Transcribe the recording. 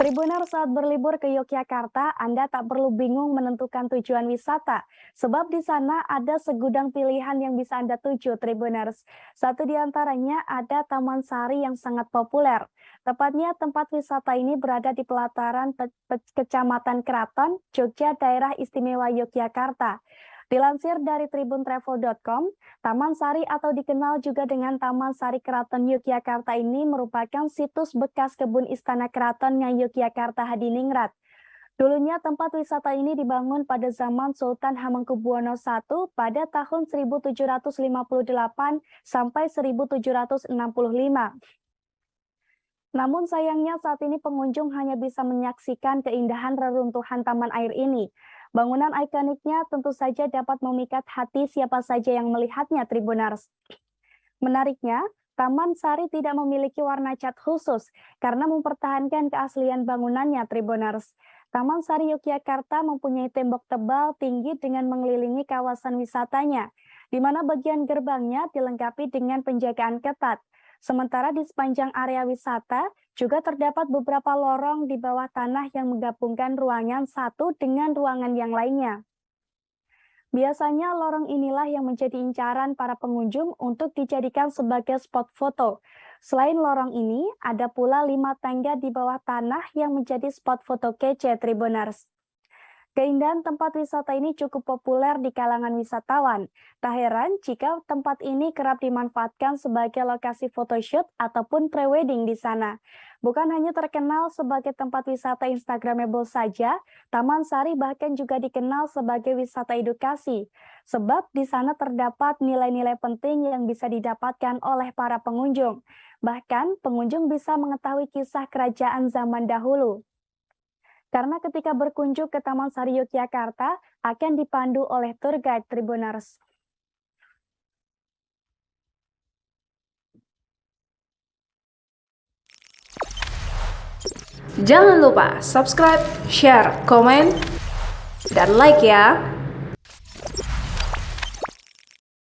Tribuners, saat berlibur ke Yogyakarta, Anda tak perlu bingung menentukan tujuan wisata, sebab di sana ada segudang pilihan yang bisa Anda tuju, Tribuners. Satu di antaranya ada Taman Sari yang sangat populer. Tepatnya tempat wisata ini berada di pelataran Kecamatan Keraton, Jogja, Daerah Istimewa Yogyakarta. Dilansir dari tribuntravel.com, Taman Sari atau dikenal juga dengan Taman Sari Keraton Yogyakarta ini merupakan situs bekas kebun Istana Keraton Yogyakarta Hadiningrat. Dulunya tempat wisata ini dibangun pada zaman Sultan Hamengkubuwono I pada tahun 1758 sampai 1765. Namun sayangnya saat ini pengunjung hanya bisa menyaksikan keindahan reruntuhan taman air ini. Bangunan ikoniknya tentu saja dapat memikat hati siapa saja yang melihatnya, Tribuners. Menariknya, Taman Sari tidak memiliki warna cat khusus karena mempertahankan keaslian bangunannya, Tribuners. Taman Sari Yogyakarta mempunyai tembok tebal tinggi dengan mengelilingi kawasan wisatanya, di mana bagian gerbangnya dilengkapi dengan penjagaan ketat. Sementara di sepanjang area wisata juga terdapat beberapa lorong di bawah tanah yang menggabungkan ruangan satu dengan ruangan yang lainnya. Biasanya lorong inilah yang menjadi incaran para pengunjung untuk dijadikan sebagai spot foto. Selain lorong ini, ada pula 5 tangga di bawah tanah yang menjadi spot foto kece, Tribuners. Keindahan tempat wisata ini cukup populer di kalangan wisatawan. Tak heran jika tempat ini kerap dimanfaatkan sebagai lokasi photoshoot ataupun prewedding di sana. Bukan hanya terkenal sebagai tempat wisata Instagramable saja, Taman Sari bahkan juga dikenal sebagai wisata edukasi. Sebab di sana terdapat nilai-nilai penting yang bisa didapatkan oleh para pengunjung. Bahkan pengunjung bisa mengetahui kisah kerajaan zaman dahulu. Karena ketika berkunjung ke Taman Sari Yogyakarta akan dipandu oleh tour guide, Tribuners. Jangan lupa subscribe, share, komen, dan like ya.